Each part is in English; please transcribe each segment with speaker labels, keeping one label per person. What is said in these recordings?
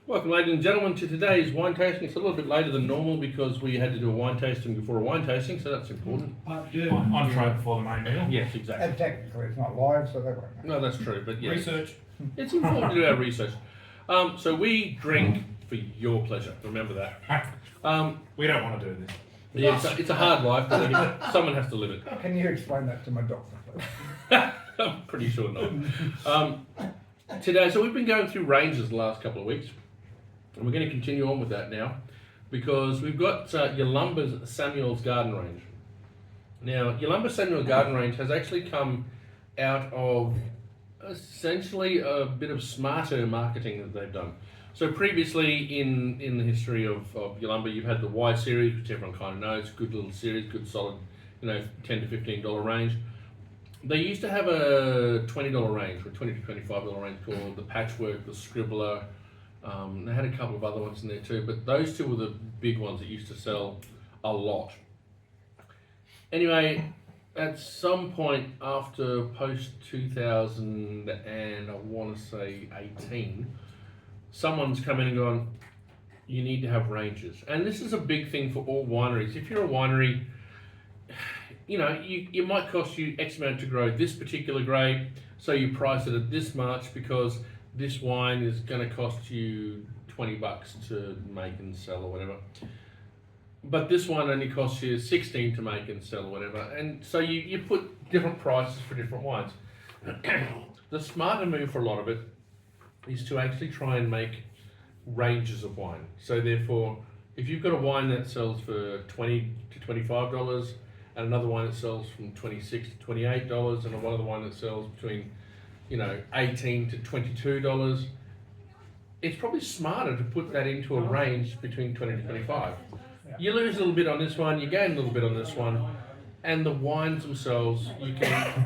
Speaker 1: Welcome, ladies and gentlemen, to today's wine tasting. It's a little bit later than normal because we had to do a wine tasting before a wine tasting, so that's important.
Speaker 2: Entree before the main meal.
Speaker 1: Yes, exactly.
Speaker 3: And technically it's not live, so that won't matter.
Speaker 1: No, that's true, but yeah.
Speaker 2: Research.
Speaker 1: It's important to do our research. So we drink for your pleasure, remember that.
Speaker 2: We don't want to do this.
Speaker 1: Yeah, it's a hard life, but anyway, someone has to live it.
Speaker 3: Can you explain that to my doctor, please?
Speaker 1: I'm pretty sure not. Today, so we've been going through ranges the last couple of weeks, and we're going to continue on with that now, because we've got Yalumba's Samuel's Garden Range. Now, Yalumba Samuel Garden Range has actually come out of essentially a bit of smarter marketing that they've done. So previously in the history of Yalumba, you've had the Y series, which everyone kind of knows, good little series, good solid, $10 to $15 range. They used to have a $20 range, or $20 to $25 range called the Patchwork, the Scribbler. They had a couple of other ones in there too, but those two were the big ones that used to sell a lot. Anyway, at some point after post 2000 and I want to say 18, someone's come in and gone, you need to have ranges. And this is a big thing for all wineries. If you're a winery, it might cost you X amount to grow this particular grape, so you price it at this much because this wine is going to cost you $20 to make and sell or whatever. But this one only costs you $16 to make and sell or whatever. And so you put different prices for different wines. The smarter move for a lot of it is to actually try and make ranges of wine. So therefore, if you've got a wine that sells for $20 to $25, and another wine that sells from $26 to $28, and another one that sells between, $18 to $22, it's probably smarter to put that into a range between $20 to $25. You lose a little bit on this one, you gain a little bit on this one, and the wines themselves,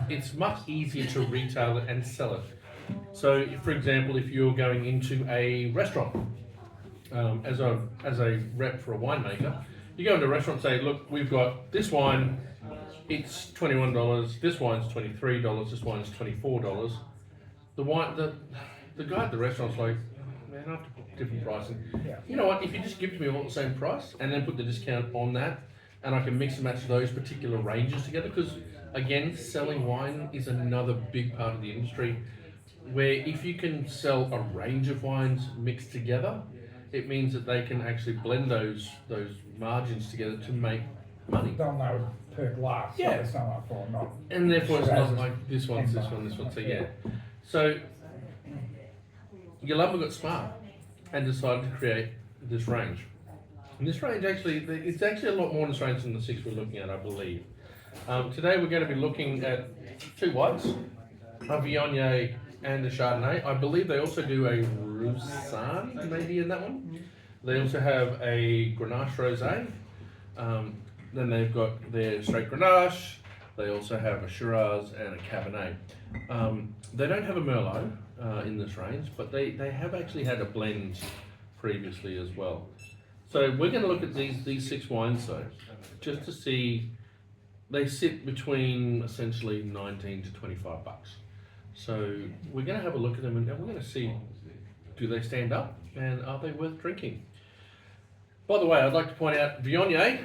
Speaker 1: it's much easier to retail it and sell it. So, for example, if you're going into a restaurant, as a rep for a winemaker, you go into a restaurant and say, look, we've got this wine, it's $21, this wine's $23, this wine's $24. The guy at the restaurant's like, man, I have to put different pricing.
Speaker 3: Yeah.
Speaker 1: You know what, if you just give it to me all at the same price and then put the discount on that, and I can mix and match those particular ranges together, because again, selling wine is another big part of the industry, where if you can sell a range of wines mixed together, it means that they can actually blend those margins together to make money.
Speaker 3: They'll know per glass,
Speaker 1: Yeah.
Speaker 3: so it's not like for not.
Speaker 1: And therefore it's
Speaker 3: Whereas
Speaker 1: not like this one's this one, this one. So yeah. So Yalumba got smart and decided to create this range. And this range it's actually a lot more in this range than the 6 we're looking at, I believe. Today we're going to be looking at 2 whites, a Viognier and a Chardonnay. I believe they also do a Roussanne, maybe in that one. They also have a Grenache Rosé. Then they've got their straight Grenache. They also have a Shiraz and a Cabernet. They don't have a Merlot in this range, but they have actually had a blend previously as well. So we're going to look at these 6 wines though, just to see. They sit between essentially $19 to $25. So we're going to have a look at them and we're going to see, do they stand up and are they worth drinking? By the way, I'd like to point out Viognier.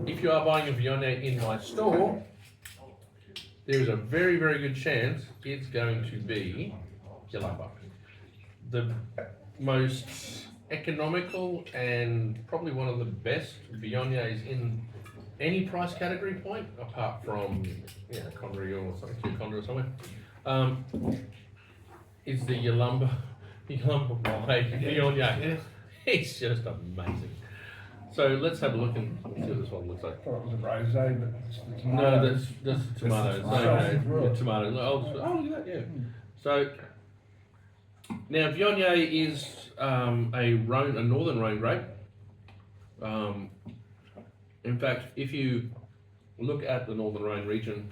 Speaker 1: If you are buying a Viognier in my store, there is a very, very good chance it's going to be Yalumba. The most economical and probably one of the best Viogniers in any price category point, apart from Connery or something, Connery or somewhere, is the Yalumba Viognier.
Speaker 2: Yeah.
Speaker 1: It's just amazing. So let's have a look and see what this one looks like.
Speaker 3: I thought it was a rosé, but it's the tomato.
Speaker 1: No, that's tomatoes.
Speaker 3: Right.
Speaker 1: Tomatoes. Oh, look at that, yeah. So now Viognier is a northern Rhone grape. In fact, if you look at the northern Rhone region,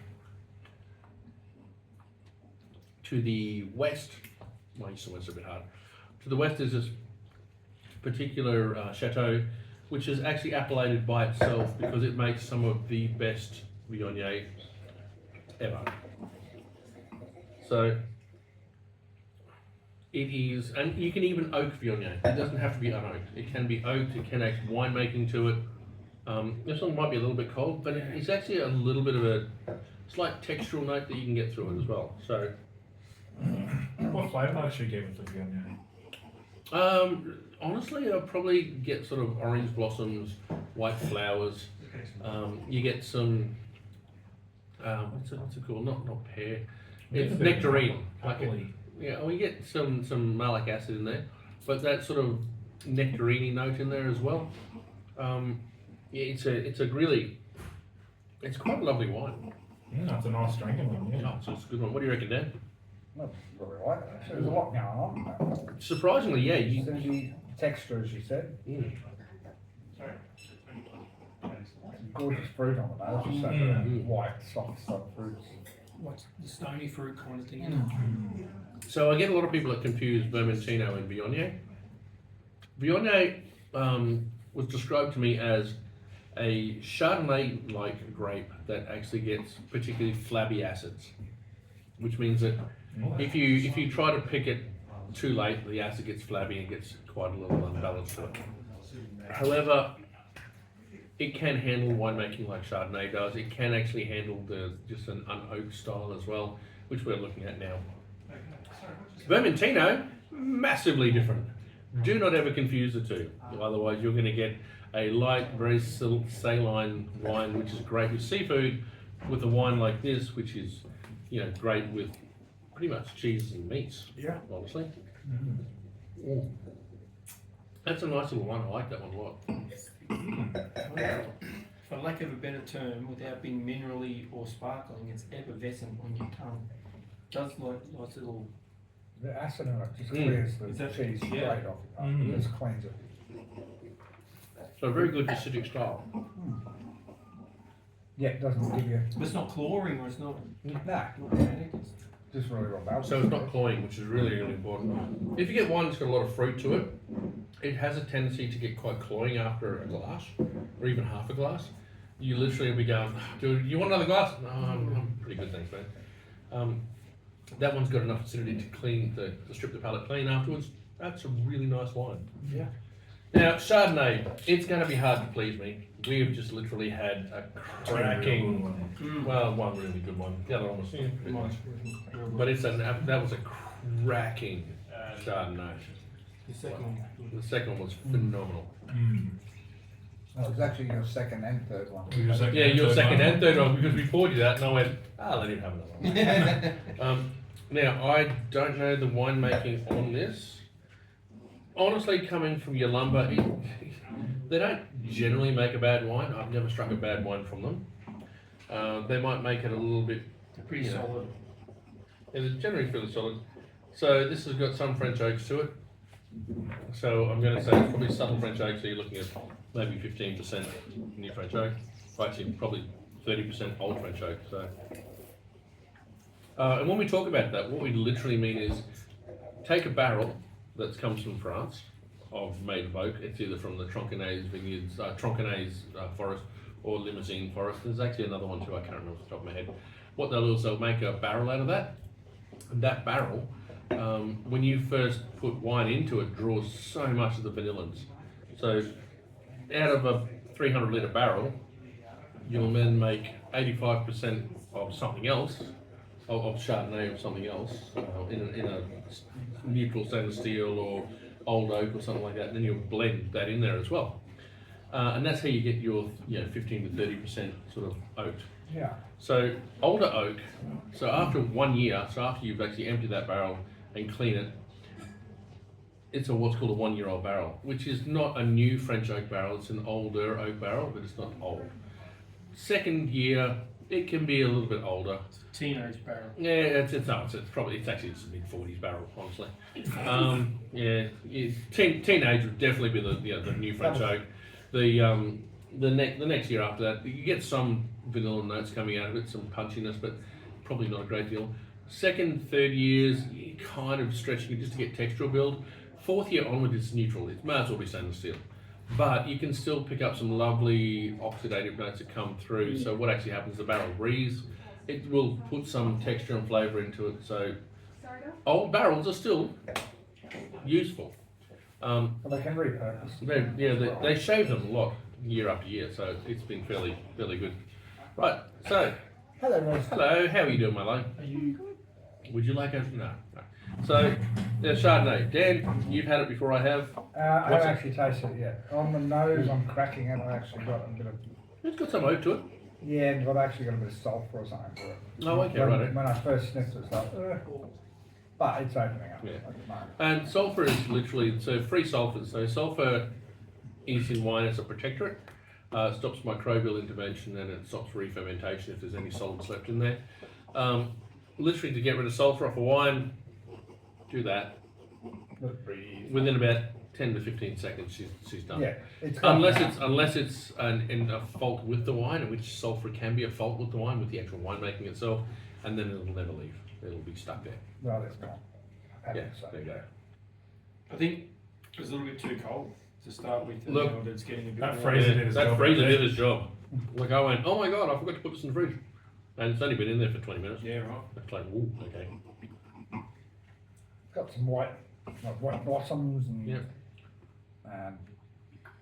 Speaker 1: to the west, east and west are a bit hard. To the west is this particular chateau, which is actually appellated by itself because it makes some of the best Viognier ever. So It is, and you can even oak Viognier. It doesn't have to be unoaked. It can be oaked. It can add winemaking to it. This one might be a little bit cold, but it's actually a little bit of a slight textural note that you can get through it as well. So,
Speaker 2: What flavour notes should you get with the Viognier?
Speaker 1: honestly, I'll probably get sort of orange blossoms, white flowers. You get some, what's it called? Not pear. It's nectarine.
Speaker 2: Happily.
Speaker 1: Yeah, we get some malic acid in there, but that sort of nectarine note in there as well. Yeah, it's quite a lovely wine.
Speaker 2: That's a nice drinking one, yeah.
Speaker 1: Oh, it's a good one. What do you reckon, Dan?
Speaker 3: I really like it. So there's a lot going on.
Speaker 1: Surprisingly, yeah.
Speaker 3: Synergy, texture, as you said. Gorgeous fruit on the nose. Just that white, soft fruits.
Speaker 4: What's the stony fruit kind of thing, isn't it?
Speaker 1: So I get a lot of people that confuse Vermentino and Viognier. Viognier was described to me as a Chardonnay-like grape that actually gets particularly flabby acids, which means that if you try to pick it too late, the acid gets flabby and gets quite a little unbalanced to it. However, it can handle winemaking like Chardonnay does. It can actually handle just an unoaked style as well, which we're looking at now. Vermentino, massively different. Do not ever confuse the two. Otherwise, you're going to get a light, very saline wine, which is great with seafood, with a wine like this, which is, great with pretty much cheeses and meats.
Speaker 3: Yeah.
Speaker 1: Honestly. Mm. That's a nice little one. I like that one a lot.
Speaker 4: For lack of a better term, without being minerally or sparkling, it's effervescent on your tongue. Does like nice little.
Speaker 3: The acid in it just clears
Speaker 4: Is
Speaker 3: the
Speaker 4: that-
Speaker 3: cheese straight
Speaker 4: yeah.
Speaker 3: off the tongue. It just cleans it.
Speaker 1: So very good acidic style.
Speaker 3: Yeah, it doesn't give you.
Speaker 4: But it's not cloying or it's not.
Speaker 3: Nah,
Speaker 4: not acidic, it's-
Speaker 3: just really well balanced.
Speaker 1: So it's not cloying, which is really, really important. If you get one that's got a lot of fruit to it, it has a tendency to get quite cloying after a glass, or even half a glass. You literally will be going, dude, you want another glass? No, I'm pretty good, thanks, man. That one's got enough acidity to clean, to strip the palate clean afterwards. That's a really nice wine.
Speaker 3: Yeah.
Speaker 1: Now, Chardonnay, it's going to be hard to please me. We've just literally had a cracking, well, one really good one. The other one was pretty much. But that was a cracking Chardonnay.
Speaker 4: The second one.
Speaker 1: The second one was phenomenal.
Speaker 3: No, it was actually your second and third one.
Speaker 1: Yeah, your second and third one, because we poured you that and I went, let him have another one. Now, I don't know the winemaking on this. Honestly, coming from Yalumba, they don't generally make a bad wine. I've never struck a bad wine from them. They might make it a little bit
Speaker 4: Pretty solid.
Speaker 1: It's generally fairly solid. So this has got some French oaks to it. So I'm going to say it's probably subtle French oak, so you're looking at maybe 15% new French oak. Actually, probably 30% old French oak. So, and when we talk about that, what we literally mean is take a barrel that comes from France made of oak. It's either from the Tronquenay's vineyards, forest, or Limousin forest. There's actually another one too. I can't remember off the top of my head. What they'll do is they'll make a barrel out of that. And that barrel, when you first put wine into it, draws so much of the vanillins. So out of a 300 litre barrel, you'll then make 85% of something else, of Chardonnay or something else, in a neutral stainless steel or old oak or something like that, and then you'll blend that in there as well. And that's how you get your 15 to 30% sort of oak.
Speaker 3: Yeah.
Speaker 1: So older oak, so after 1 year, so after you've actually emptied that barrel and clean it, it's what's called a 1 year old barrel, which is not a new French oak barrel, it's an older oak barrel, but it's not old. Second year, it can be a little bit older.
Speaker 4: It's a teenage barrel.
Speaker 1: Yeah, it's actually it's a mid-40s barrel, honestly. Teenage would definitely be the new French oak. The next year after that, you get some vanilla notes coming out of it, some punchiness, but probably not a great deal. Second, third years, you're kind of stretching it just to get textural build. Fourth year onward, it's neutral. It might as well be stainless steel. But you can still pick up some lovely oxidative notes that come through. So what actually happens, the barrel breathes. It will put some texture and flavour into it. So old barrels are still useful.
Speaker 3: But they can repurpose.
Speaker 1: They shave them a lot year after year, so it's been fairly good. Right, so
Speaker 3: Hello, Rose.
Speaker 1: hello, how are you doing, my love?
Speaker 4: Are you?
Speaker 1: Would you like a no? So Chardonnay, Dan, you've had it before I have.
Speaker 3: I
Speaker 1: What's
Speaker 3: haven't
Speaker 1: it?
Speaker 3: actually tasted it yet. On the nose, I'm cracking it. I've actually got a bit of,
Speaker 1: It's got some oak to it.
Speaker 3: yeah, but I've actually got a bit of sulphur or something to it.
Speaker 1: Oh, okay,
Speaker 3: when,
Speaker 1: right.
Speaker 3: When I first sniffed it, it's like, but it's opening up
Speaker 1: Yeah.
Speaker 3: at the moment.
Speaker 1: And sulfur is literally free sulfur. So sulfur is in wine as a protectorate. Stops microbial intervention and it stops re-fermentation if there's any solids left in there. Literally to get rid of sulfur off a wine, do that.
Speaker 3: Breathe.
Speaker 1: Within about 10 to 15 seconds, she's done.
Speaker 3: Yeah, it's
Speaker 1: Unless it's a fault with the wine, in which sulfur can be a fault with the wine, with the actual winemaking itself, and then it'll never leave. It'll be stuck there.
Speaker 3: Well, it's gone.
Speaker 1: Yeah, there you go.
Speaker 4: I think it's a little bit too cold to start with. And
Speaker 1: Look,
Speaker 4: now it's getting a bit
Speaker 2: that
Speaker 4: warm.
Speaker 2: freezer did his
Speaker 1: That
Speaker 2: job.
Speaker 1: freezer
Speaker 2: right
Speaker 1: did
Speaker 2: there.
Speaker 1: his job. Like I went, oh my god, I forgot to put this in the fridge, and it's only been in there for 20 minutes.
Speaker 4: Yeah, right.
Speaker 1: It's like, ooh, okay.
Speaker 3: Got some white blossoms and
Speaker 1: Yeah.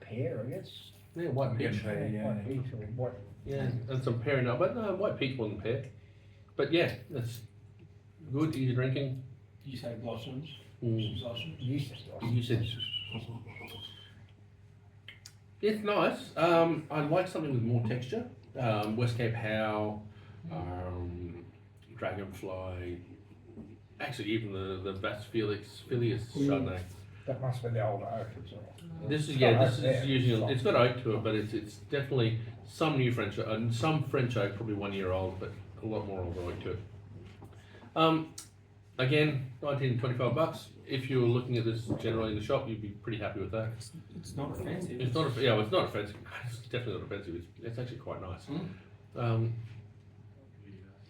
Speaker 3: pear, I guess.
Speaker 1: Yeah, white peach.
Speaker 2: Yeah.
Speaker 3: White peach or white.
Speaker 1: Yeah, and some pear nut, but no, white peach wasn't pear. But yeah, it's good, easy drinking.
Speaker 4: You say blossoms. Blossoms.
Speaker 3: Yeast.
Speaker 1: You said it's nice. I like something with more texture. West Cape How, Dragonfly. Actually, even the Vast Felix Filius Chardonnay.
Speaker 3: That must be the old oak as well.
Speaker 1: This is
Speaker 3: got oak
Speaker 1: this
Speaker 3: there.
Speaker 1: is using it's got oak to it, but it's definitely some new French and some French oak, probably 1 year old, but a lot more older oak to it. Again, $19-25. If you were looking at this generally in the shop, you'd be pretty happy with that.
Speaker 4: It's not offensive.
Speaker 1: It's not it's not offensive. It's definitely not offensive. It's actually quite nice.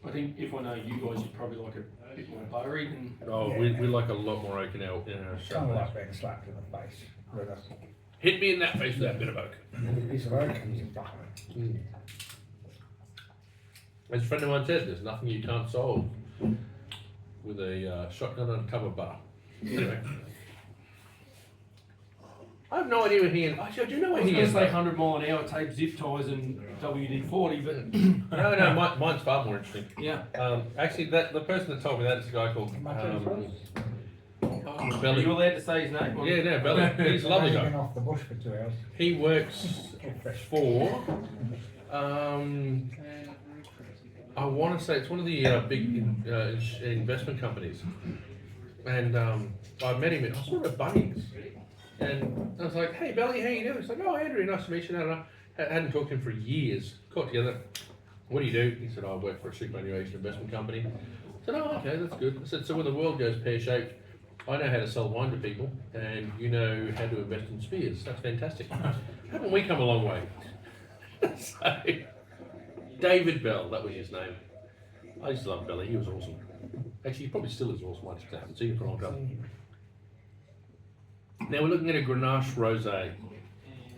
Speaker 4: I think if I know you guys, you'd probably like it a bit more buttery than.
Speaker 1: Oh, we like a lot more oak in our
Speaker 3: It's kind of
Speaker 1: Chardonnay.
Speaker 3: like being slapped in the face with a
Speaker 1: Hit me in that face with that bit of oak.
Speaker 3: piece of oak and some butter.
Speaker 1: As a friend of mine said, there's nothing you can't solve with a shotgun and a tub of butter. Anyway. I have no idea where he is. Actually, I do know
Speaker 4: I
Speaker 1: where
Speaker 4: was
Speaker 1: he
Speaker 4: going
Speaker 1: is.
Speaker 4: to say
Speaker 1: though.
Speaker 4: 100 mile an hour tape zip ties and WD-40, but
Speaker 1: No, mine's far more interesting.
Speaker 4: yeah.
Speaker 1: Actually, the person that told me that is a guy called
Speaker 4: Are
Speaker 1: Belly.
Speaker 4: you allowed to say his name?
Speaker 1: Yeah, no, Belly. He's a lovely
Speaker 3: Hanging
Speaker 1: guy.
Speaker 3: off the bush for 2 hours.
Speaker 1: He works for, I want to say it's one of the big investment companies. And I met him. I saw him at Bunnings, and I was like, "Hey, Belly, how you doing?" He's like, "Oh, Andrew, nice to meet you." And I hadn't talked to him for years. Got together. What do you do? He said, "I work for a superannuation investment company." I said, "Oh, okay, that's good." I said, "So when the world goes pear-shaped, I know how to sell wine to people, and you know how to invest in spheres. That's fantastic. Haven't we come a long way?" So, David Bell, that was his name. I used to love Belly. He was awesome. Actually, he probably still is awesome. I just haven't seen him for a long time. Now we're looking at a Grenache Rosé.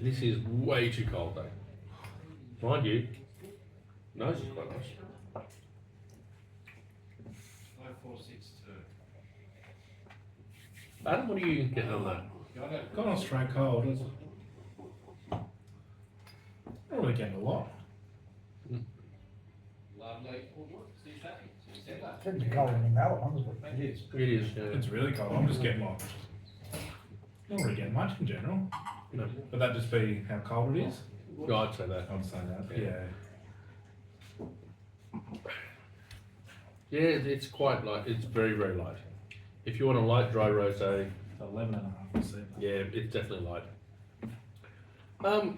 Speaker 1: This is way too cold though. Mind you, nose is quite nice.
Speaker 2: 5462.
Speaker 1: Adam, what are you getting on that?
Speaker 2: Gone on straight cold. It's not really getting a lot.
Speaker 3: It's been cold in the mallet ones, but it is.
Speaker 1: It is.
Speaker 2: It's really cold. I'm just getting like, not really getting much in general.
Speaker 1: No.
Speaker 2: Would that just be how cold it is?
Speaker 1: Yeah, I'd say that.
Speaker 2: I'd say that.
Speaker 1: Yeah.
Speaker 2: Yeah.
Speaker 1: Yeah, it's quite light. It's very, very light. If you want a light, dry rosé,
Speaker 2: 11.5%.
Speaker 1: yeah, it's definitely light. Yeah,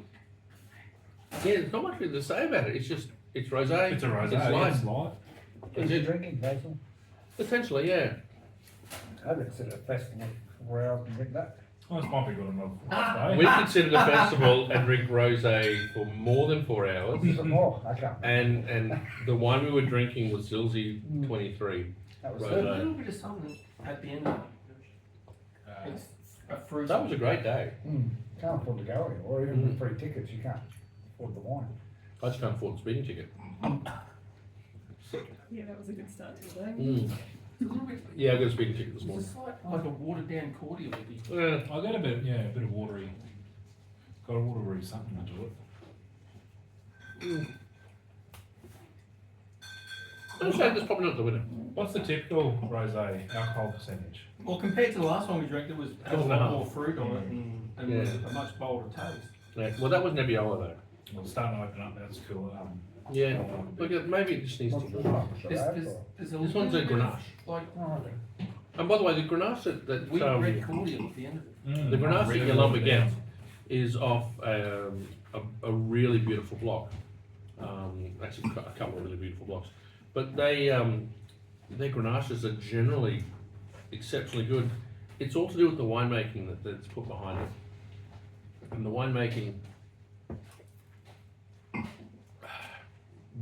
Speaker 1: there's not much to say about it. It's just, it's rosé.
Speaker 2: It's a rosé.
Speaker 1: It's light.
Speaker 2: It's light.
Speaker 3: Is it drinking, Basil?
Speaker 1: Essentially, yeah.
Speaker 3: I haven't seen a festival for 4 hours and drink that.
Speaker 2: Oh, this might be good enough.
Speaker 1: We considered a festival and drink rosé for more than 4 hours.
Speaker 3: Even more, I can't.
Speaker 1: And the wine we were drinking was Zilzi 23.
Speaker 3: That was
Speaker 1: Rosé.
Speaker 3: good.
Speaker 4: A little bit of something at the end of it. It's a fruit.
Speaker 1: That was a great day.
Speaker 3: Can't afford to go anywhere, or even with free tickets, you can't afford the wine.
Speaker 1: I just can't afford the speeding ticket.
Speaker 5: Yeah, that was a good start to the day.
Speaker 4: It's a little bit,
Speaker 1: Yeah, I got a speeding ticket this
Speaker 4: it's
Speaker 1: morning.
Speaker 4: just like a watered down cordial. Maybe.
Speaker 1: Yeah.
Speaker 2: I got a bit of watery. Got a watery something to it.
Speaker 1: I'd say that's probably not the winner.
Speaker 2: What's the typical rosé alcohol percentage?
Speaker 4: Well, compared to the last one we drank, there was a
Speaker 1: 12.5.
Speaker 4: lot more fruit on it and
Speaker 1: Yeah.
Speaker 4: was a much bolder taste.
Speaker 1: Yeah. Well, that was Nebbiolo though.
Speaker 2: Well, it's starting to open up. That's cool.
Speaker 1: Yeah. Look, maybe it just needs
Speaker 3: What's
Speaker 1: to.
Speaker 3: the one?
Speaker 4: There's a
Speaker 1: This
Speaker 4: little
Speaker 1: one's a
Speaker 4: bit of,
Speaker 1: Grenache.
Speaker 4: like
Speaker 3: Oh, okay.
Speaker 1: And by the way, the Grenache that
Speaker 4: wheat red cordial at the end of it.
Speaker 1: the Grenache that
Speaker 2: Really
Speaker 1: Yalumba
Speaker 2: good.
Speaker 1: gets is off a really beautiful block. Actually, a couple of really beautiful blocks. But their Grenaches are generally exceptionally good. It's all to do with the winemaking that's put behind it. And the winemaking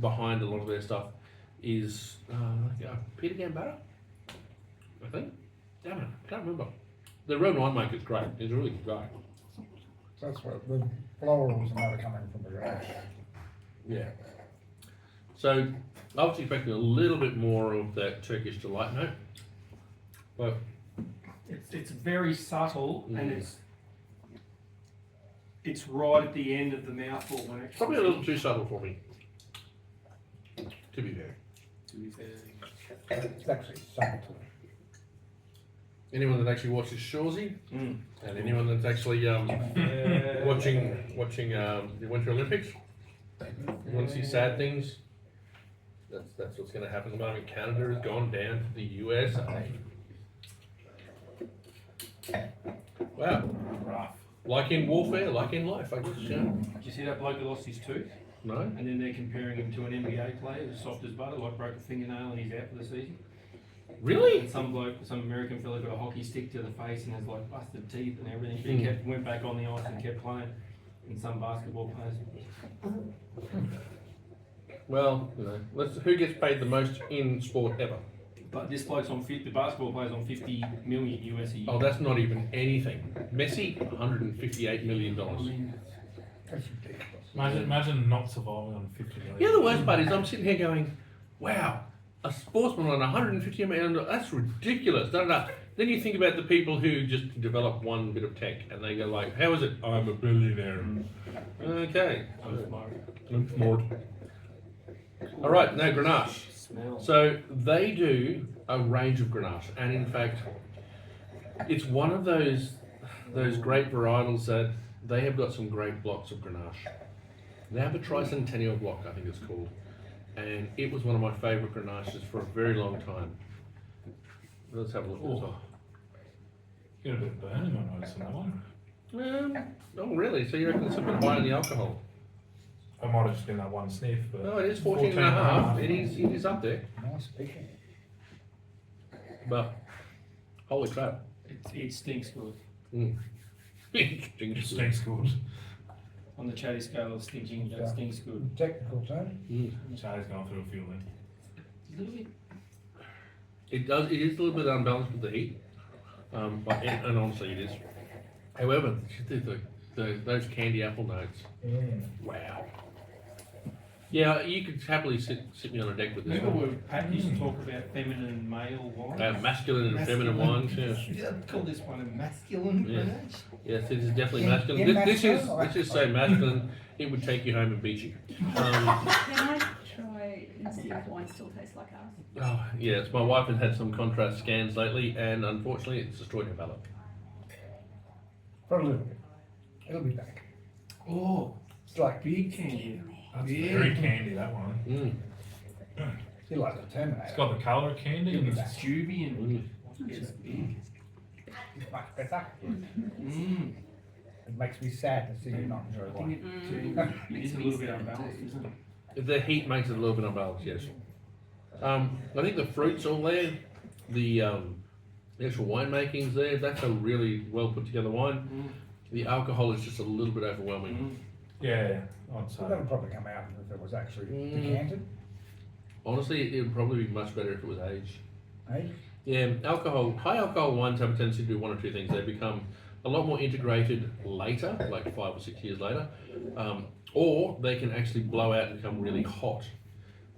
Speaker 1: behind a lot of their stuff is Peter Gambetta, I think. Damn it, I can't remember. The red winemaker's great. He's a really good guy.
Speaker 3: That's what the florals and that are coming from the garage.
Speaker 1: Yeah. So I was expecting a little bit more of that Turkish delight note, but
Speaker 4: It's very subtle and
Speaker 1: Mm.
Speaker 4: it's right at the end of the mouthful when it's
Speaker 1: probably a little too subtle for me. To be fair.
Speaker 4: to be fair.
Speaker 3: It's actually subtle.
Speaker 1: Anyone that actually watches Shoresy
Speaker 4: Mm.
Speaker 1: and anyone that's actually watching the Winter Olympics, you want to see sad things? That's what's going to happen at the moment. Canada has gone down to the USA. Wow.
Speaker 2: Rough.
Speaker 1: Like in warfare, like in life, I guess. Yeah.
Speaker 4: Did you see that bloke who lost his tooth?
Speaker 1: No?
Speaker 4: And then they're comparing him to an NBA player who's soft as butter, like broke a fingernail and he's out for the season.
Speaker 1: Really?
Speaker 4: And some American fella got a hockey stick to the face and has like busted teeth and everything. But he went back on the ice and kept playing. And some basketball players.
Speaker 1: Well, who gets paid the most in sport ever?
Speaker 4: But this bloke's the basketball player's on 50 million US a year.
Speaker 1: Oh, that's not even anything. Messi, $158 million.
Speaker 4: I mean,
Speaker 3: That's ridiculous.
Speaker 2: Imagine not surviving on 50 million.
Speaker 1: You know the worst part is I'm sitting here going, wow, a sportsman on $150 million, that's ridiculous. Da, da, da. Then you think about the people who just develop one bit of tech and they go like, how is it? I'm a billionaire. Okay. I'm smart. All right, now Grenache.
Speaker 4: smell.
Speaker 1: So they do a range of Grenache, and in fact, it's one of those great varietals that they have got some great blocks of Grenache. They have a Tricentennial block, I think it's called, and it was one of my favourite Grenaches for a very long time. Let's have a look at this one.
Speaker 2: Get a bit of burning on notice on that one.
Speaker 1: Oh really? So you reckon it's a bit high on the alcohol?
Speaker 2: I might have just been that one sniff, but
Speaker 1: No, it is 14 and a half. It is up there.
Speaker 3: Nice picking.
Speaker 1: But holy crap.
Speaker 4: It stinks good.
Speaker 1: Mm.
Speaker 2: it stinks good.
Speaker 4: On the chatty scale of stinking, that
Speaker 3: Yeah.
Speaker 4: stinks good.
Speaker 3: Technical term.
Speaker 2: Charlie's going through a few then.
Speaker 4: A little bit.
Speaker 1: It does. It is a little bit unbalanced with the heat, and honestly, it is. However, those candy apple notes. Wow. Yeah, you could happily sit me on a deck with this
Speaker 4: Remember
Speaker 1: one.
Speaker 4: when Pat used to talk about feminine and male wine?
Speaker 1: Masculine and feminine wines. Yes.
Speaker 4: I'd call this one a masculine
Speaker 1: Yeah.
Speaker 4: Grenache.
Speaker 1: Yes, it is definitely
Speaker 3: In
Speaker 1: masculine. This is
Speaker 3: masculine?
Speaker 1: so masculine. It would take you home and beat you.
Speaker 5: Can I try and see if wine still tastes like ours?
Speaker 1: Oh, yes. My wife has had some contrast scans lately, and unfortunately, it's destroyed her palate.
Speaker 3: For a little bit. It'll be back.
Speaker 4: Oh,
Speaker 3: It's like,
Speaker 4: big candy.
Speaker 2: That's
Speaker 4: Yeah.
Speaker 2: very candy, that one.
Speaker 3: you like the Terminator.
Speaker 2: It's got the colour of candy and
Speaker 4: It's
Speaker 2: it's
Speaker 4: juby and it's big.
Speaker 3: It's much better.
Speaker 4: Mm.
Speaker 3: It makes me sad to see you not enjoy
Speaker 4: I
Speaker 3: wine.
Speaker 4: think it is a little bit unbalanced, isn't it?
Speaker 1: The heat makes it a little bit unbalanced, yes. I think the fruit's all there. The actual winemaking's there. That's a really well put together wine. The alcohol is just a little bit overwhelming.
Speaker 2: yeah, I'd
Speaker 3: So
Speaker 2: say.
Speaker 3: that would probably come out if it was actually
Speaker 1: Mm.
Speaker 3: decanted.
Speaker 1: Honestly, it would probably be much better if it was aged.
Speaker 3: Eh?
Speaker 1: Yeah, high alcohol wines have a tendency to do one or two things. They become a lot more integrated later, like 5 or 6 years later, or they can actually blow out and become really hot.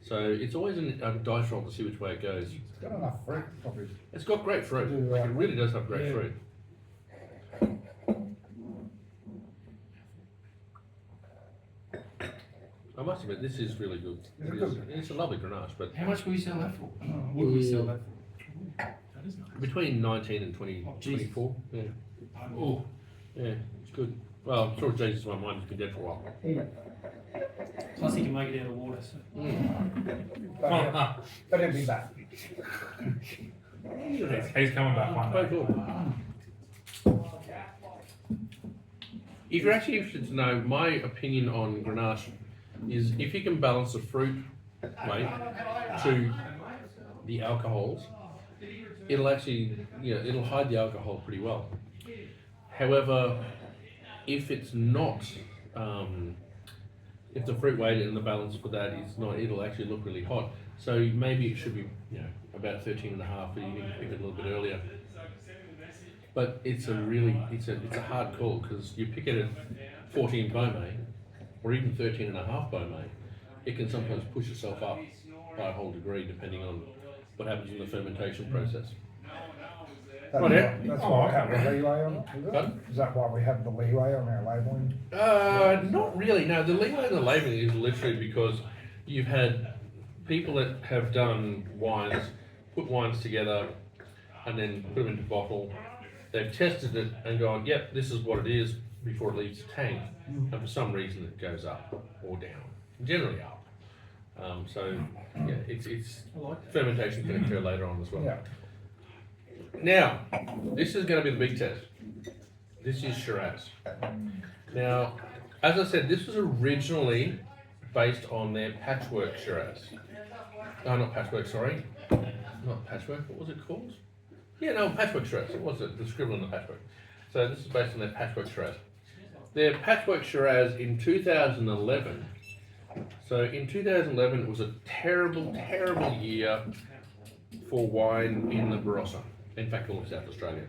Speaker 1: So it's always a dice roll to see which way it goes.
Speaker 3: It's got enough fruit, probably.
Speaker 1: It's got great fruit. Like, it really does have great
Speaker 2: Yeah.
Speaker 1: fruit. I must admit, this is really good.
Speaker 3: Is it good?
Speaker 1: It's a lovely Grenache, but
Speaker 4: How much will you sell that for? Would we sell that for?
Speaker 2: That is nice.
Speaker 1: between 19 and 20,
Speaker 4: Oh, Jesus.
Speaker 1: 24. Yeah,
Speaker 4: Oh,
Speaker 1: yeah, it's good. Well, I'm sure Jesus my mind has been dead for a while.
Speaker 4: plus you can make it out of water, so.
Speaker 3: But it'd be that.
Speaker 2: He's coming back one
Speaker 1: Very
Speaker 2: day.
Speaker 1: cool. If you're actually interested to know, my opinion on Grenache is if you can balance the fruit weight to the alcohols, it'll actually, it'll hide the alcohol pretty well. However, if it's not, if the fruit weight and the balance for that is not, it'll actually look really hot. So maybe it should be, about 13.5, but you need to pick it a little bit earlier. But it's a hard call because you pick it at 14 Beaumet or even 13.5 Beaumet, it can sometimes push itself up by a whole degree depending on what happens in the fermentation process.
Speaker 3: That's
Speaker 1: Right, yeah.
Speaker 3: That's why we have the leeway on it, is it?
Speaker 1: Pardon?
Speaker 3: Is that why we have the leeway on our labelling?
Speaker 1: Not really. No, the leeway in the labelling is literally because you've had people that have done wines, put wines together, and then put them into bottle. They've tested it and gone, yep, this is what it is before it leaves the tank. And for some reason it goes up or down, generally up. It's fermentation can occur later on as well.
Speaker 3: Yeah.
Speaker 1: Now, this is going to be the big test. This is Shiraz. Now, as I said, this was originally based on their patchwork Shiraz. Oh, not patchwork, sorry. Not patchwork, what was it called? Yeah, no, patchwork Shiraz. It was the scribble on the patchwork. So this is based on their patchwork Shiraz. Their patchwork Shiraz in 2011. So in 2011, it was a terrible, terrible year for wine in the Barossa. In fact, all of South Australia.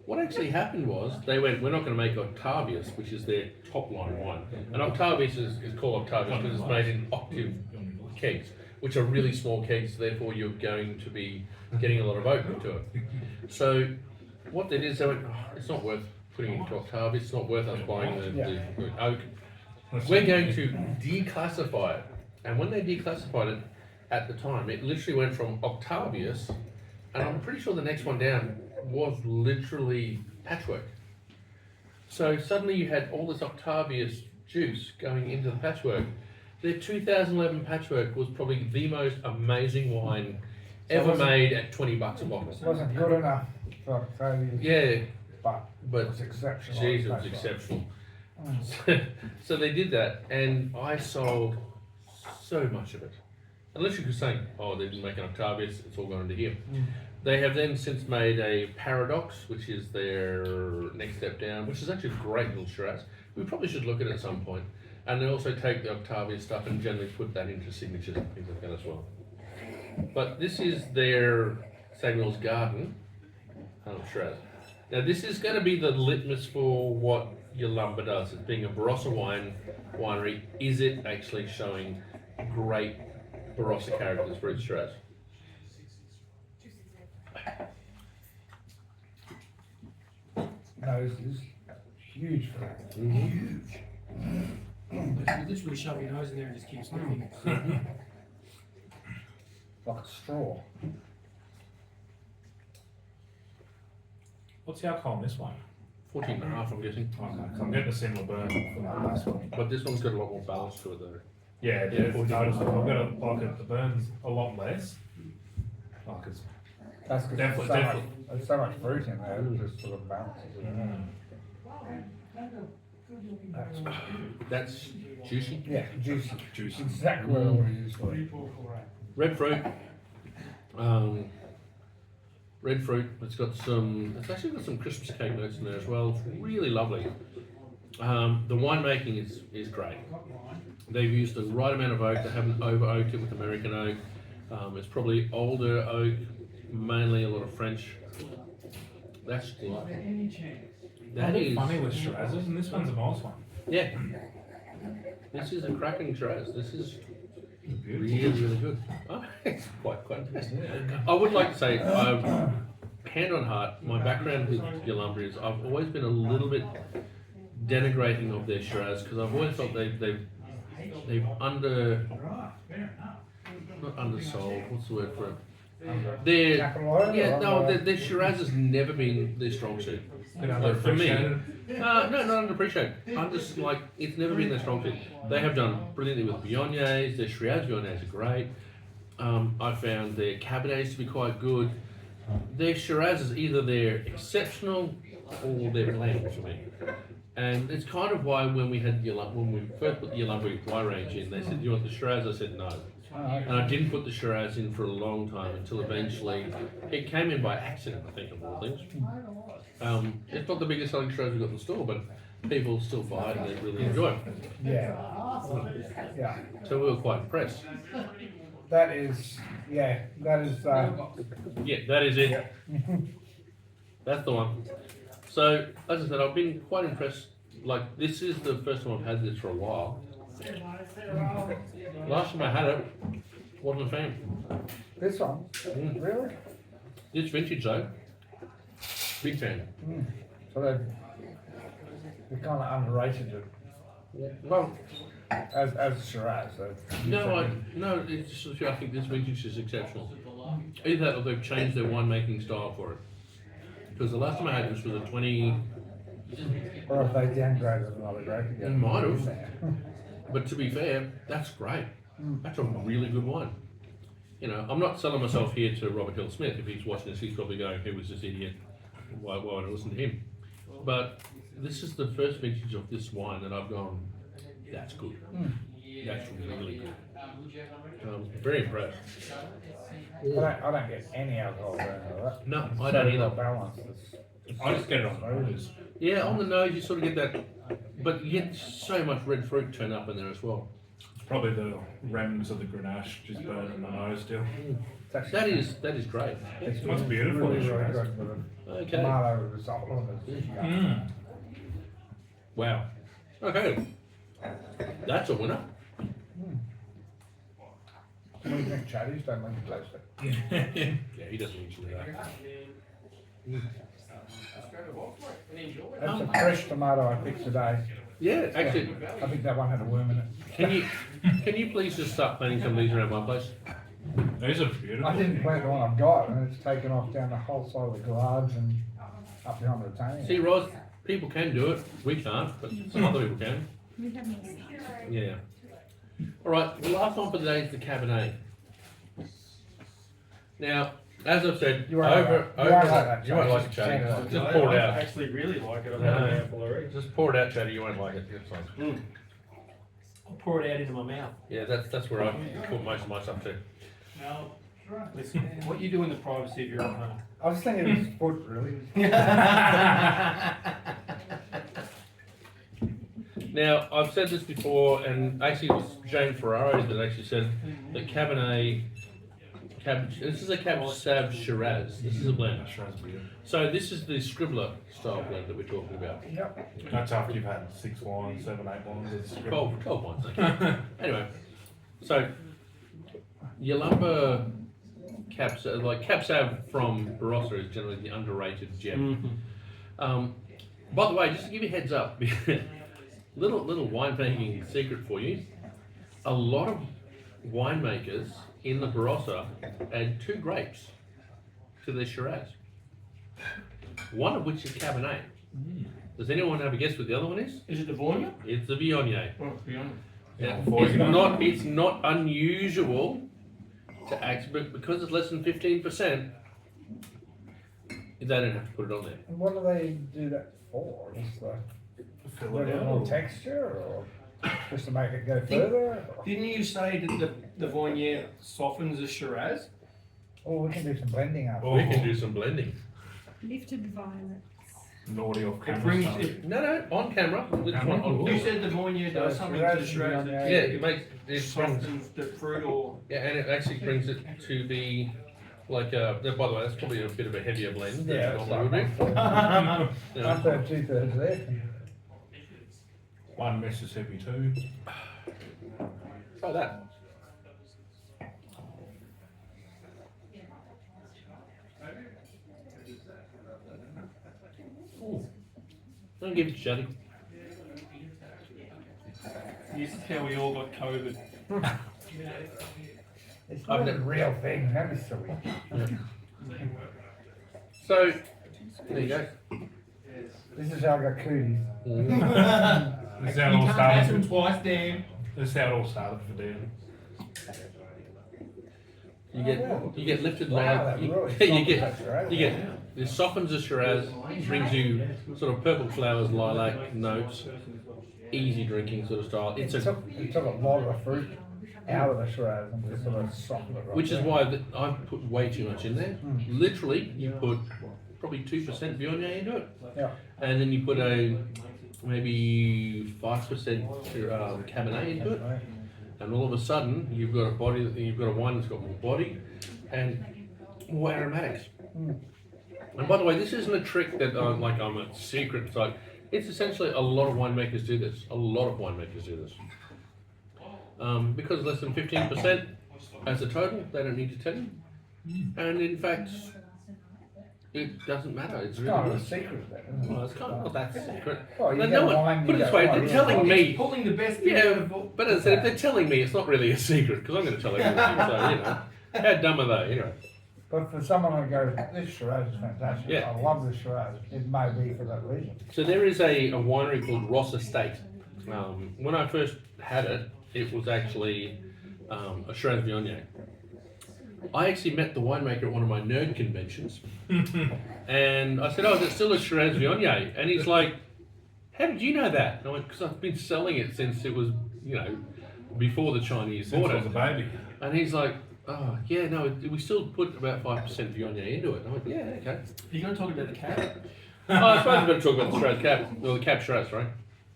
Speaker 1: What actually happened was they went, we're not going to make Octavius, which is their top line wine. And Octavius is called Octavius because it's made in octave kegs, which are really small kegs, therefore you're going to be getting a lot of oak into it. So what they did is they went, it's not worth putting into Octavius, it's not worth us buying the oak. We're going to declassify it. And when they declassified it at the time, it literally went from Octavius, and I'm pretty sure the next one down was literally patchwork. So suddenly you had all this Octavius juice going into the patchwork. Their 2011 patchwork was probably the most amazing wine ever made at $20 a bottle.
Speaker 3: It wasn't good enough for Octavius.
Speaker 1: Yeah,
Speaker 3: But
Speaker 1: but
Speaker 3: it was exceptional.
Speaker 1: geez, it was
Speaker 3: That's right.
Speaker 1: exceptional. So they did that, and I sold so much of it. And literally was saying, oh, they didn't make an Octavius, it's all gone into here. They have then since made a Paradox, which is their next step down, which is actually a great little Shiraz. We probably should look at it at some point. And they also take the Octavius stuff and generally put that into signatures and things like that as well. But this is their Samuel's Garden Shiraz. Now this is going to be the litmus for what Yalumba does. As being a Barossa winery, is it actually showing great Barossa characters for its Shiraz?
Speaker 3: Nose is huge for that.
Speaker 1: Huge.
Speaker 4: You literally shove your nose in there and just keep sniffing it.
Speaker 3: Like a straw.
Speaker 2: What's the alcohol on this one?
Speaker 1: 14.5, I'm guessing.
Speaker 2: Okay, so I'm getting a similar burn from the last one.
Speaker 1: But this one's got a lot more balance to it though.
Speaker 2: Yeah,
Speaker 1: Yeah,
Speaker 2: it's noticeable. I've got the burn's a lot less. Like it's
Speaker 3: That's because
Speaker 2: Definitely.
Speaker 3: there's so much fruit in there, it just sort of balances it out.
Speaker 1: That's juicy.
Speaker 3: Yeah, juicy.
Speaker 2: juicy.
Speaker 3: Exactly what I want to use for it.
Speaker 1: Red fruit. Red fruit. It's actually got some Christmas cake notes in there as well. It's really lovely. The winemaking is great. They've used the right amount of oak. They haven't over oaked it with American oak. It's probably older oak, mainly a lot of French. That's good.
Speaker 2: That is funny with Shirazes, and this one's a nice one.
Speaker 1: Yeah. This is a cracking Shiraz. This is Really, really good. Oh, it's quite impressed. I would like to say, hand on heart, my background with Yalumba is I've always been a little bit denigrating of their Shiraz because I've always felt they've not undersold. What's the word for it? Their their Shiraz has never been their strong suit. Like for me, no, not underappreciated. I'm just like it's never been their strong suit. They have done brilliantly with Viogniers. Their Shiraz Viogniers are great. I found their Cabernets to be quite good. Their Shiraz is either they're exceptional or they're bland for me. And it's kind of why when we first put the Yalumba wine range in, they said, "Do you want the Shiraz?" I said no. And I didn't put the Shiraz in for a long time until eventually it came in by accident, I think, of all things. It's not the biggest selling Shiraz we've got in the store, but people still buy it and they really enjoy it.
Speaker 3: Yeah.
Speaker 1: So we were quite impressed.
Speaker 3: That is.
Speaker 1: Yeah, that is it. That's the one. So, as I said, I've been quite impressed. Like, this is the first time I've had this for a while. Last time I had it, wasn't a fan.
Speaker 3: This one? Really?
Speaker 1: It's vintage though. Big fan.
Speaker 3: So they kind of underrated it
Speaker 1: Well,
Speaker 3: as Shiraz. So
Speaker 1: no, it's just, I think this vintage is exceptional. Either that or they've changed their winemaking style for it. Because the last time I had this was a 20...
Speaker 3: Or if they downgraded another grape again.
Speaker 1: It might have. But to be fair, that's great. That's a really good wine. You know, I'm not selling myself here to Robert Hill Smith. If he's watching this, he's probably going, "Who was this idiot? Why would I listen to him?" But this is the first vintage of this wine that I've gone, that's good. That's really good. Very impressed.
Speaker 3: I don't get any alcohol going into that.
Speaker 1: No, I don't either.
Speaker 3: Balance.
Speaker 2: I just get it on the nose.
Speaker 1: Yeah, on the nose you sort of get that, but you get so much red fruit turn up in there as well.
Speaker 2: It's probably the remnants of the Grenache just burning my nose still.
Speaker 1: That is great.
Speaker 3: It's
Speaker 2: Looks beautiful,
Speaker 3: Really,
Speaker 2: this
Speaker 3: really
Speaker 2: Shiraz.
Speaker 3: good with a
Speaker 1: Okay.
Speaker 3: tomato result on it.
Speaker 1: Wow. Okay. That's a winner.
Speaker 3: What do you think, Chaddies? Don't make it taste it.
Speaker 1: Yeah, he doesn't usually that.
Speaker 3: That's a fresh tomato I picked today.
Speaker 1: Yeah, actually,
Speaker 3: I think that one had a worm in it.
Speaker 1: can you please just start planting some of these around my place?
Speaker 2: These are beautiful.
Speaker 3: I didn't plant the one I've got, and it's taken off down the whole side of the garage and up behind the retaining.
Speaker 1: See, Roz, people can do it. We can't, but some other people can.
Speaker 5: We have more.
Speaker 1: Yeah. All right, the last one for today is the Cabernet. Now, as I've said,
Speaker 3: You won't like that,
Speaker 1: you won't like it,
Speaker 3: Chaddy.
Speaker 1: Chatty. Just pour it
Speaker 4: I
Speaker 1: out.
Speaker 4: actually really like it. I've
Speaker 1: No.
Speaker 4: had a handful already.
Speaker 1: Just pour it out, Chatty. You won't like it. It's fine.
Speaker 4: I'll pour it out into my mouth.
Speaker 1: Yeah, that's where I put most of my stuff to.
Speaker 4: Listen, what you do in the privacy of your own home.
Speaker 3: I was thinking it was foot, really.
Speaker 1: Now, I've said this before, and actually it was Jane Ferraro that actually said that Cabernet, this is a Cab Sav Shiraz. This is a blend.
Speaker 2: Shiraz beer.
Speaker 1: So this is the Scribbler style blend that we're talking about.
Speaker 3: Yep.
Speaker 2: That's after you've had 6 wines, 7, 8 wines. It's
Speaker 1: 12 ones, okay. Anyway, so Yalumba Cab Sav from Barossa is generally the underrated gem. By the way, just to give you a heads up, little winemaking secret for you. A lot of winemakers in the Barossa add 2 grapes to their Shiraz. One of which is Cabernet. Does anyone have a guess what the other one is?
Speaker 4: Is it the Viognier?
Speaker 1: It's the Viognier.
Speaker 4: Oh, Viognier.
Speaker 1: Now, it's not unusual to act, but because it's less than 15%, they don't have to put it on there.
Speaker 3: And what do they do that for? Just
Speaker 2: Fill
Speaker 3: a
Speaker 2: it
Speaker 3: little more
Speaker 2: out.
Speaker 3: texture, or just to make it go further?
Speaker 4: Didn't you say that the Viognier softens the Shiraz?
Speaker 3: Oh, we can do some blending after.
Speaker 2: Oh.
Speaker 1: We can do some blending.
Speaker 5: Lifted violets.
Speaker 2: Naughty off
Speaker 4: It
Speaker 2: camera.
Speaker 4: brings
Speaker 2: stuff.
Speaker 4: it.
Speaker 1: No, on camera. This one on
Speaker 4: You
Speaker 1: camera.
Speaker 4: said the Viognier does
Speaker 3: So
Speaker 4: something to the
Speaker 3: Shiraz
Speaker 4: Shiraz.
Speaker 3: and
Speaker 4: that
Speaker 1: Yeah, it makes it brings,
Speaker 4: softens the fruit or.
Speaker 1: yeah, and it actually brings it to be like. By the way, that's probably a bit of a heavier blend. than
Speaker 3: Yeah,
Speaker 1: it
Speaker 3: it's
Speaker 1: normally
Speaker 3: like
Speaker 1: would be.
Speaker 3: 1/3,
Speaker 1: You know.
Speaker 3: 1/3, 2/3 there.
Speaker 2: 1 Mississippi 2.
Speaker 1: Try that. Don't give it to Shadi.
Speaker 4: This is how we all got COVID.
Speaker 3: It's not a real thing, that is silly.
Speaker 1: So, there you go.
Speaker 3: This is how I got cooties.
Speaker 2: This is how it all
Speaker 4: You can't ask them
Speaker 2: started.
Speaker 4: twice, Dan.
Speaker 2: This is how it all started for Dan.
Speaker 1: You get lifted
Speaker 3: Wow,
Speaker 1: like
Speaker 3: that really
Speaker 1: you get it softens the Shiraz, brings you sort of purple flowers, lilac notes, easy drinking sort of style.
Speaker 3: It
Speaker 1: It's a
Speaker 3: took a lot of the fruit out of the Shiraz and just sort of softened it right
Speaker 1: which is
Speaker 3: there.
Speaker 1: why I put way too much in there. Literally, you put probably 2% Viognier into it,
Speaker 3: Yeah.
Speaker 1: and then you put a maybe 5% Cabernet into it,
Speaker 3: Right.
Speaker 1: and all of a sudden you've got a wine that's got more body and more aromatics. And by the way, this isn't a trick that I'm a secret type. It's essentially a lot of winemakers do this. A lot of winemakers do this. Because less than 15% as a total, they don't need to tell you. And in fact, it doesn't matter. It's
Speaker 3: It's
Speaker 1: really
Speaker 3: kind of a
Speaker 1: good.
Speaker 3: secret then, isn't it?
Speaker 1: Well, it's kind of not that secret.
Speaker 3: Well, you
Speaker 1: No,
Speaker 3: get
Speaker 1: no one-
Speaker 3: wine,
Speaker 1: put
Speaker 3: you
Speaker 1: it this
Speaker 3: go,
Speaker 1: way,
Speaker 3: oh,
Speaker 1: they're
Speaker 3: yeah,
Speaker 1: telling
Speaker 3: well,
Speaker 1: me.
Speaker 4: Pulling the best bit out
Speaker 1: Yeah,
Speaker 4: of all.
Speaker 1: but as I said, if they're telling me, it's not really a secret because I'm going to tell everything. So you know, how dumb are they? Anyway.
Speaker 3: But for someone who goes, this Shiraz is fantastic,
Speaker 1: Yeah.
Speaker 3: I love this Shiraz, it may be for that reason.
Speaker 1: So there is a winery called Ross Estate. When I first had it, it was actually a Shiraz Viognier. I actually met the winemaker at one of my nerd conventions, and I said, "Oh, is it still a Shiraz Viognier?" And he's like, "How did you know that?" And I went, "Because I've been selling it since it was, before the Chinese
Speaker 2: Since
Speaker 1: bought
Speaker 2: I
Speaker 1: it."
Speaker 2: was a baby.
Speaker 1: And he's like, "Oh, yeah, no, we still put about 5% Viognier into it." And I went, "Yeah, okay."
Speaker 4: You're going to talk about the cat?
Speaker 1: Oh, I suppose we've got to talk about the Shiraz Cab, or the Cab Shiraz, right?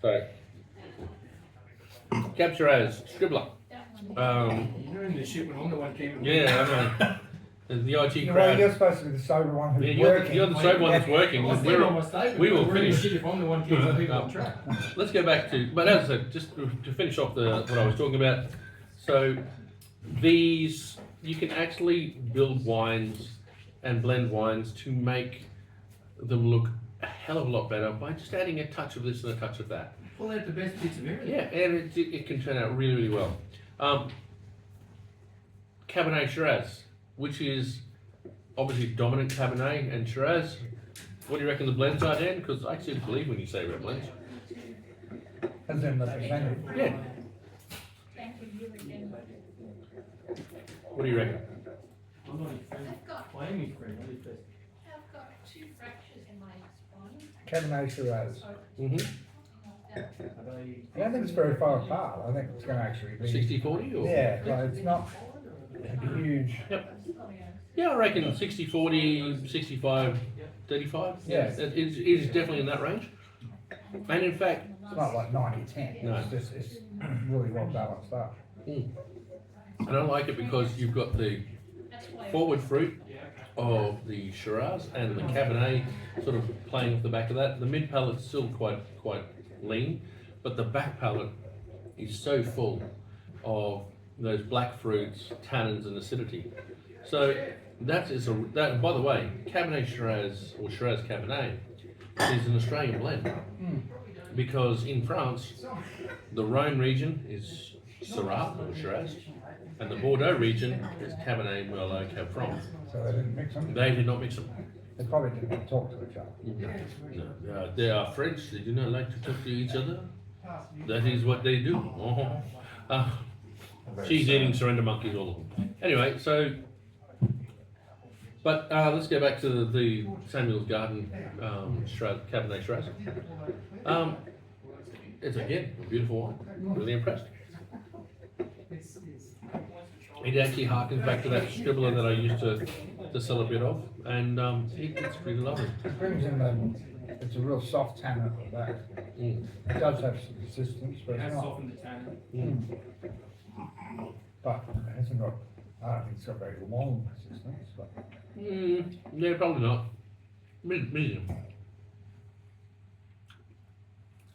Speaker 1: So, Cab Shiraz, Scribbler.
Speaker 4: You're doing the shit when I'm the one keeping.
Speaker 1: Yeah, I know. The IT
Speaker 3: Well,
Speaker 1: crowd.
Speaker 3: you're supposed to be the sober one
Speaker 1: Yeah,
Speaker 3: who's
Speaker 1: you're
Speaker 3: working.
Speaker 1: the sober one that's working.
Speaker 4: I'll stand on my
Speaker 1: We're,
Speaker 4: statement.
Speaker 1: we will
Speaker 4: We're doing
Speaker 1: finish.
Speaker 4: shit if I'm the one keeping people on track.
Speaker 1: Let's go back to, but as I said, just to finish off what I was talking about. So, these, you can actually build wines and blend wines to make them look a hell of a lot better by just adding a touch of this and a touch of that.
Speaker 4: Pull out the best bits of everything.
Speaker 1: Yeah, and it can turn out really, really well. Cabernet Shiraz, which is obviously dominant Cabernet and Shiraz. What do you reckon the blends are, Dan? Because I actually believe when you say about blends.
Speaker 3: As in the percentage.
Speaker 1: Yeah. What do you reckon?
Speaker 4: I'm not a friend. Claiming friend, not a friend.
Speaker 5: I've got 2 fractures in my spine.
Speaker 3: Cabernet Shiraz.
Speaker 1: Mm-hmm.
Speaker 3: I don't think it's very far apart. I think it's going to actually be.
Speaker 1: 60-40 or?
Speaker 3: Yeah, but it's not huge.
Speaker 1: Yep. Yeah, I reckon 60-40, 65-35.
Speaker 3: Yeah.
Speaker 1: It is definitely in that range. And in fact,
Speaker 3: It's not like 90-10.
Speaker 1: No.
Speaker 3: It's really well balanced up.
Speaker 1: and I like it because you've got the forward fruit of the Shiraz and the Cabernet sort of playing off the back of that. The mid palate's still quite lean, but the back palate is so full of those black fruits, tannins, and acidity. So that, by the way, Cabernet Shiraz or Shiraz Cabernet is an Australian blend because in France, the Rhone region is Syrah or Shiraz, and the Bordeaux region is Cabernet Merlot Cab Franc.
Speaker 3: So they didn't mix them.
Speaker 1: They did not mix them.
Speaker 3: They probably didn't talk to each other.
Speaker 1: No, they are French. They do not like to talk to each other. That is what they do. Cheese eating surrender monkeys, all of them. Anyway, so, but let's go back to the Samuel's Garden Cabernet Shiraz. It's again a beautiful wine. Really impressed. It actually harkens back to that scribbler that I used to sell a bit of, and it's pretty lovely.
Speaker 3: It brings in it's a real soft tannin at the back. It does have some resistance, but
Speaker 4: It has
Speaker 3: it's not.
Speaker 4: softened the tannin.
Speaker 3: But it hasn't got, I don't think it's got very long resistance, but.
Speaker 1: Yeah, probably not. Medium.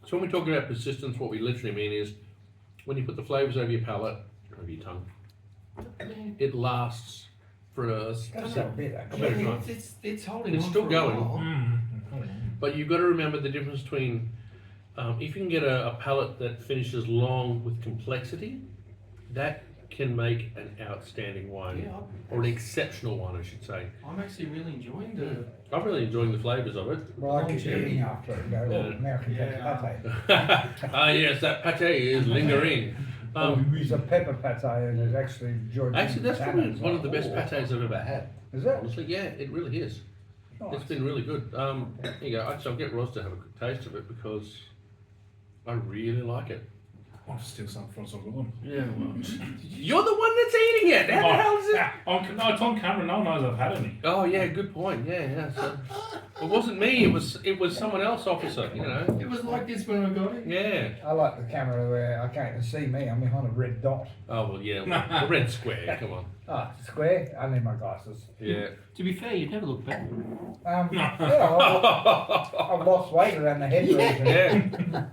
Speaker 1: So when we talk about persistence, what we literally mean is when you put the flavours over your palate, over your tongue, it lasts for a
Speaker 3: That's a bit
Speaker 1: a
Speaker 3: actually.
Speaker 1: better time.
Speaker 4: It's holding
Speaker 1: It's
Speaker 4: on
Speaker 1: still
Speaker 4: for a
Speaker 1: going.
Speaker 4: while.
Speaker 1: But you've got to remember the difference between if you can get a palate that finishes long with complexity, that can make an outstanding wine,
Speaker 4: Yeah,
Speaker 1: or an exceptional one, I should say.
Speaker 4: I'm actually really enjoying the.
Speaker 1: I'm really enjoying the flavours of it.
Speaker 3: Well, I keep eating after it and go, oh, now I can get
Speaker 4: Yeah.
Speaker 3: pate.
Speaker 1: Ah, yes, that pate is lingering.
Speaker 3: There's a pepper pate and it's actually enjoyed.
Speaker 1: Actually, that's probably
Speaker 3: as
Speaker 1: one of the
Speaker 3: well.
Speaker 1: best pates I've ever had.
Speaker 3: Is it?
Speaker 1: Honestly, yeah, it really is.
Speaker 3: Nice.
Speaker 1: It's been really good. There you go. Actually, I'll get Roz to have a good taste of it because I really like it.
Speaker 2: I want to steal some from some good one.
Speaker 1: Yeah, well, you're the one that's eating it. How the hell is it?
Speaker 2: No, it's on camera. No one knows I've had any.
Speaker 1: Oh yeah, good point. Yeah. So, it wasn't me. It was someone else, officer. You know.
Speaker 4: It was like this when I got it.
Speaker 1: Yeah.
Speaker 3: I like the camera where I can't even see me. I'm behind a red dot.
Speaker 1: Oh well, yeah. The red square. Come on.
Speaker 3: Ah, square. I need my glasses.
Speaker 1: Yeah.
Speaker 4: To be fair, you'd never look back.
Speaker 3: I've lost weight around the head region.
Speaker 1: Yeah.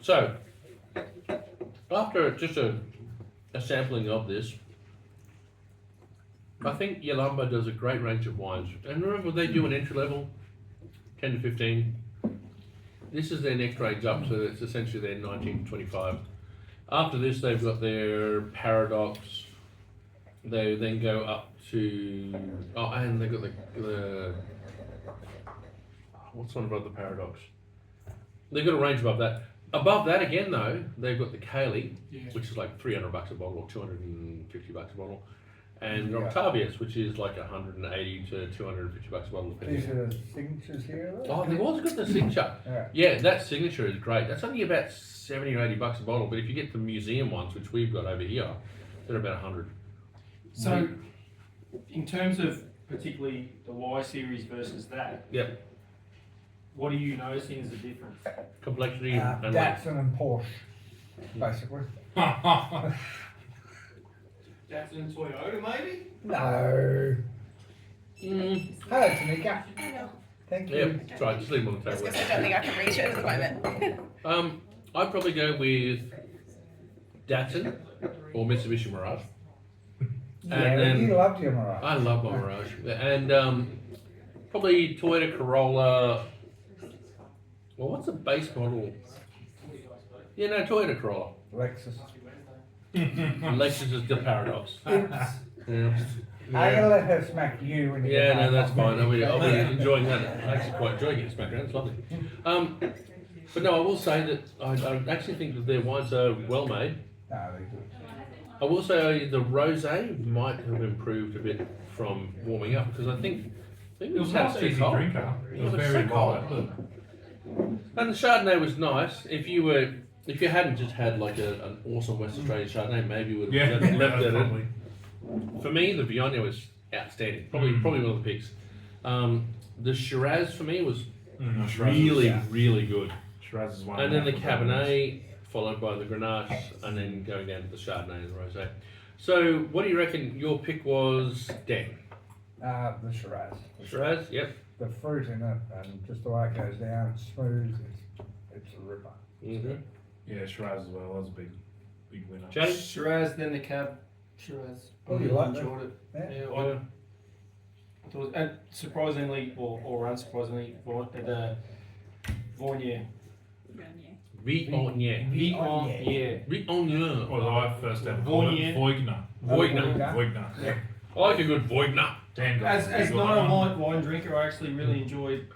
Speaker 1: So, after just a sampling of this, I think Yalumba does a great range of wines. And remember, they do an entry level, 10 to 15. This is their next range up, so it's essentially their 19 to 25. After this, they've got their Paradox. They then go up to, oh, and they've got the what's one above the Paradox? They've got a range above that. Above that again though, they've got the Kaylee, which is like $300 a bottle or $250 a bottle, and
Speaker 3: Yeah.
Speaker 1: Octavius, which is like $180 to $250 a bottle depending.
Speaker 3: These are the signatures here.
Speaker 1: Oh, they've also got the signature.
Speaker 3: Yeah.
Speaker 1: Yeah, that signature is great. That's only about $70 or $80 a bottle, but if you get the museum ones, which we've got over here, they're about 100.
Speaker 4: So, in terms of particularly the Y series versus that,
Speaker 1: Yep.
Speaker 4: what are you noticing as a difference?
Speaker 1: Complexity and length.
Speaker 3: Datsun and Porsche, basically.
Speaker 4: Datsun and Toyota, maybe?
Speaker 3: No. Hello, Tanika.
Speaker 5: Hello.
Speaker 3: Thank
Speaker 1: Yeah,
Speaker 3: you.
Speaker 1: that's right. Just leave them on the
Speaker 6: I was
Speaker 1: table.
Speaker 6: gonna say, I don't think I can reach it at the moment.
Speaker 1: I'd probably go with Datsun or Mitsubishi Mirage.
Speaker 3: Yeah,
Speaker 1: And then-
Speaker 3: you loved your Mirage.
Speaker 1: I love my Mirage. And probably Toyota Corolla. Well, what's the base model? Yeah, no, Toyota Corolla.
Speaker 3: Lexus.
Speaker 1: Lexus is the Paradox.
Speaker 3: I'm
Speaker 1: Yeah.
Speaker 3: gonna let her smack you when you
Speaker 1: Yeah,
Speaker 3: get
Speaker 1: no,
Speaker 3: home,
Speaker 1: that's
Speaker 3: not
Speaker 1: fine.
Speaker 3: me.
Speaker 1: I'll be enjoying that. I actually quite enjoying it. Smack around, it's lovely. But no, I will say that I actually think that their wines are well made.
Speaker 3: No, they're good.
Speaker 1: I will say the rosé might have improved a bit from warming up because I think
Speaker 2: It was a
Speaker 1: had
Speaker 2: nice,
Speaker 1: too
Speaker 2: easy
Speaker 1: cold.
Speaker 2: drinker. It was
Speaker 1: was
Speaker 2: very
Speaker 1: so
Speaker 2: light.
Speaker 1: cold. And the Chardonnay was nice. If you hadn't just had like an awesome West Australian Chardonnay, maybe you would
Speaker 2: Yeah,
Speaker 1: have left it.
Speaker 2: probably.
Speaker 1: For me, the Viognier was outstanding. Probably one of the picks. The Shiraz for me was
Speaker 2: Shiraz
Speaker 1: really,
Speaker 2: is-
Speaker 1: really good.
Speaker 2: Shiraz is one.
Speaker 1: And then
Speaker 2: of
Speaker 1: the
Speaker 2: my favourites.
Speaker 1: Cabernet, followed by the Grenache, and then going down to the Chardonnay and the Rosé. So, what do you reckon your pick was, Dan?
Speaker 3: The Shiraz.
Speaker 1: Shiraz? Yep.
Speaker 3: The fruit in it and just the way it goes down, it's smooth, it's a ripper.
Speaker 1: Mm-hmm.
Speaker 2: Yeah, Shiraz as well. That was a big winner.
Speaker 1: Jay?
Speaker 4: Shiraz, then the Cab. Shiraz.
Speaker 3: Oh, you like that?
Speaker 4: enjoyed it.
Speaker 3: Yeah.
Speaker 4: Yeah, I thought, and surprisingly, or unsurprisingly, the Viognier.
Speaker 1: Viognier.
Speaker 4: Viognier.
Speaker 1: Viognier.
Speaker 2: Well, I first ever called it Voigner.
Speaker 1: Voigner.
Speaker 2: Voigner.
Speaker 1: I like a good Voigner.
Speaker 2: Dan got
Speaker 4: As
Speaker 2: a big
Speaker 4: not a
Speaker 2: one.
Speaker 4: wine drinker, I actually really enjoyed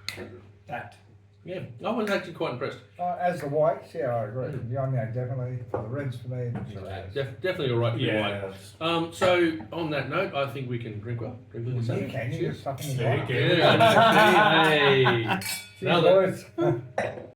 Speaker 4: that.
Speaker 1: Yeah, I was actually quite impressed.
Speaker 3: As the whites, yeah, I agree. Viognier definitely. The reds for me, the Shiraz.
Speaker 1: Definitely all right to be
Speaker 2: Yeah.
Speaker 1: white.
Speaker 2: that's-
Speaker 1: So, on that note, I think we can drink well. Drink with the
Speaker 3: You
Speaker 1: same.
Speaker 3: can, you
Speaker 1: Cheers.
Speaker 3: just suck in the
Speaker 2: Yeah, you
Speaker 3: water.
Speaker 2: can.
Speaker 1: Yeah, hey.
Speaker 3: Cheers,
Speaker 1: Now that-
Speaker 3: boys.